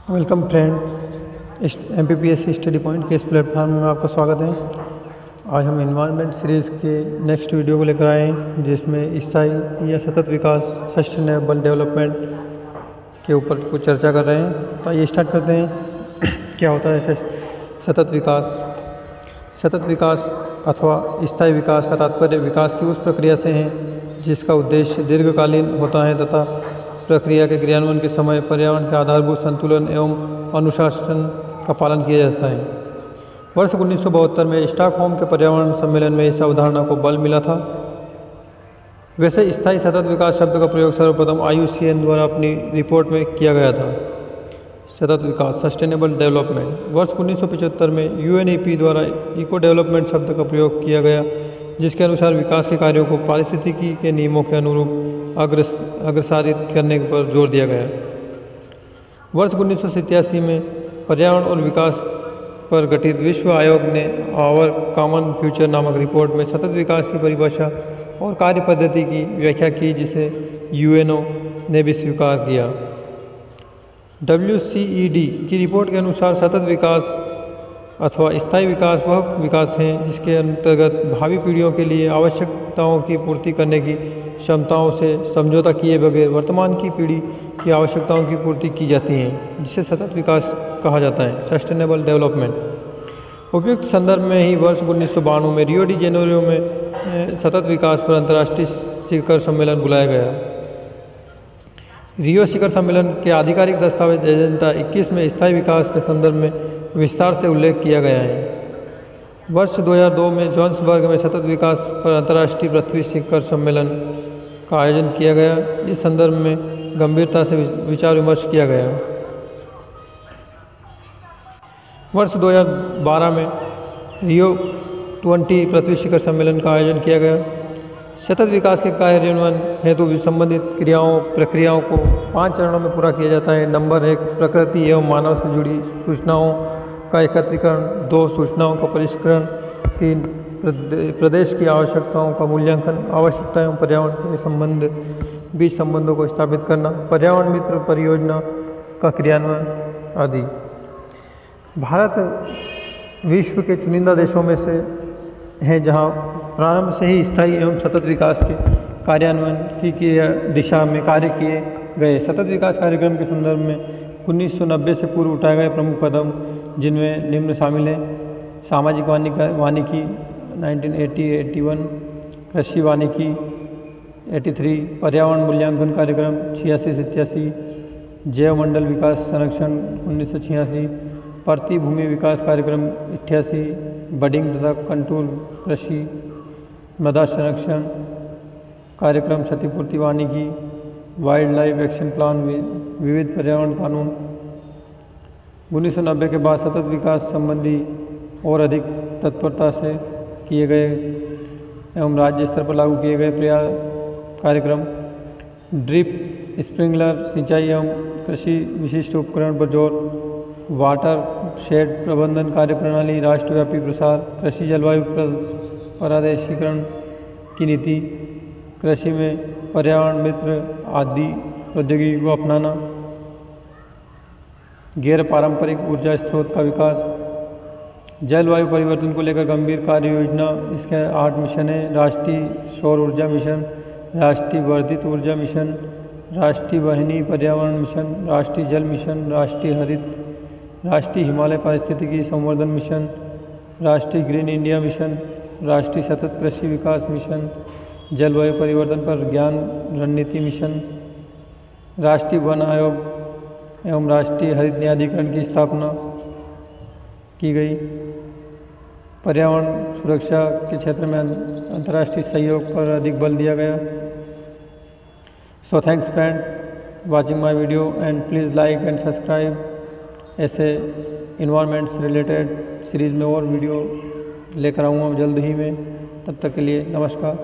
Welcome friends, MPPSC study point के इस platform में आपका स्वागत है। आज हम इन्वायरमेंट सीरीज़ के नेक्स्ट वीडियो को लेकर आए हैं, जिसमें स्थायी या सतत विकास सस्टेनेबल डेवलपमेंट के ऊपर कुछ चर्चा कर रहे हैं। तो ये स्टार्ट करते हैं। क्या होता है सतत विकास? सतत विकास अथवा स्थायी विकास का तात्पर्य विकास की उस प्रक्रिया से है जिसका उद्देश्य दीर्घकालीन होता है तथा प्रक्रिया के क्रियान्वयन के समय पर्यावरण के आधारभूत संतुलन एवं अनुशासन का पालन किया जाता है। वर्ष 1972 में स्टॉकहोम के पर्यावरण सम्मेलन में इस अवधारणा को बल मिला था। वैसे स्थायी सतत विकास शब्द का प्रयोग सर्वप्रथम IUCN द्वारा अपनी रिपोर्ट में किया गया था। सतत विकास सस्टेनेबल डेवलपमेंट वर्ष 1975 में UNEP द्वारा इको डेवलपमेंट शब्द का प्रयोग किया गया, जिसके अनुसार विकास के कार्यों को पारिस्थितिकी के नियमों के अनुरूप अग्रसारित करने पर जोर दिया गया। वर्ष 1987 में पर्यावरण और विकास पर गठित विश्व आयोग ने आवर कॉमन फ्यूचर नामक रिपोर्ट में सतत विकास की परिभाषा और कार्य पद्धति की व्याख्या की, जिसे UNO ने भी स्वीकार किया। WCED की रिपोर्ट के अनुसार सतत विकास अथवा स्थायी विकास वह विकास है जिसके अंतर्गत भावी पीढ़ियों के लिए आवश्यकताओं की पूर्ति करने की क्षमताओं से समझौता किए बगैर वर्तमान की पीढ़ी की आवश्यकताओं की पूर्ति की जाती है, जिसे सतत विकास कहा जाता है, सस्टेनेबल डेवलपमेंट। उपयुक्त संदर्भ में ही वर्ष 1992 में रियो डी जेनेरो में सतत विकास पर अंतर्राष्ट्रीय शिखर सम्मेलन बुलाया गया। रियो शिखर सम्मेलन के आधिकारिक दस्तावेज एजेंडा 21 में स्थायी विकास के संदर्भ में विस्तार से उल्लेख किया गया है। वर्ष 2002 में जोहान्सबर्ग में सतत विकास पर अंतर्राष्ट्रीय पृथ्वी शिखर सम्मेलन का आयोजन किया गया। इस संदर्भ में गंभीरता से विचार विमर्श किया गया। वर्ष 2012 में रियो 20 पृथ्वी शिखर सम्मेलन का आयोजन किया गया। सतत विकास के कार्यान्वयन हेतु संबंधित प्रक्रियाओं को 5 चरणों में पूरा किया जाता है। नंबर 1, प्रकृति एवं मानव से जुड़ी सूचनाओं का एकत्रीकरण। 2, सूचनाओं का परिष्करण। 3, प्रदेश की आवश्यकताओं का मूल्यांकन। आवश्यकता एवं पर्यावरण के बीच संबंधों को स्थापित करना। पर्यावरण मित्र परियोजना का क्रियान्वयन आदि। भारत विश्व के चुनिंदा देशों में से है जहां प्रारंभ से ही स्थायी एवं सतत विकास के कार्यान्वयन की दिशा में कार्य किए गए। सतत विकास कार्यक्रम के संदर्भ में 1990 से पूर्व उठाए गए प्रमुख कदम, जिनमें निम्न शामिल हैं: सामाजिक वानिकी 1980-81, कृषि वानिकी 83, पर्यावरण मूल्यांकन कार्यक्रम 86-87, जैव मंडल विकास संरक्षण 1986, प्रति भूमि विकास कार्यक्रम 88, बडिंग तथा कंटूर कृषि मृदा संरक्षण कार्यक्रम, क्षतिपूर्ति वानिकी, वाइल्ड लाइफ एक्शन प्लान, विविध पर्यावरण कानून। 1990 के बाद सतत विकास संबंधी और अधिक तत्परता से किए गए एवं राज्य स्तर पर लागू किए गए कार्यक्रम, ड्रिप स्प्रिंकलर सिंचाई एवं कृषि विशिष्ट उपकरण पर जोर, वाटर शेड प्रबंधन कार्यप्रणाली, राष्ट्रव्यापी प्रसार, कृषि जलवायु प्रादेशिकरण की नीति, कृषि में पर्यावरण मित्र आदि प्रौद्योगिकी को अपनाना, गैर पारंपरिक ऊर्जा स्रोत का विकास, जलवायु परिवर्तन को लेकर गंभीर कार्य योजना। इसके 8 मिशन हैं: राष्ट्रीय सौर ऊर्जा मिशन, राष्ट्रीय वर्धित ऊर्जा मिशन, राष्ट्रीय वाहिनी पर्यावरण मिशन, राष्ट्रीय जल मिशन, राष्ट्रीय हिमालय पारिस्थितिकी संवर्धन मिशन, राष्ट्रीय ग्रीन इंडिया मिशन, राष्ट्रीय सतत कृषि विकास मिशन, जलवायु परिवर्तन पर ज्ञान रणनीति मिशन, राष्ट्रीय वन आयोग एवं राष्ट्रीय हरित न्यायाधिकरण की स्थापना की गई। पर्यावरण सुरक्षा के क्षेत्र में अंतर्राष्ट्रीय सहयोग पर अधिक बल दिया गया। So thanks friend watching my video and please like and subscribe. ऐसे इन्वायरमेंट्स रिलेटेड सीरीज़ में और वीडियो लेकर आऊँगा जल्द ही में। तब तक के लिए नमस्कार।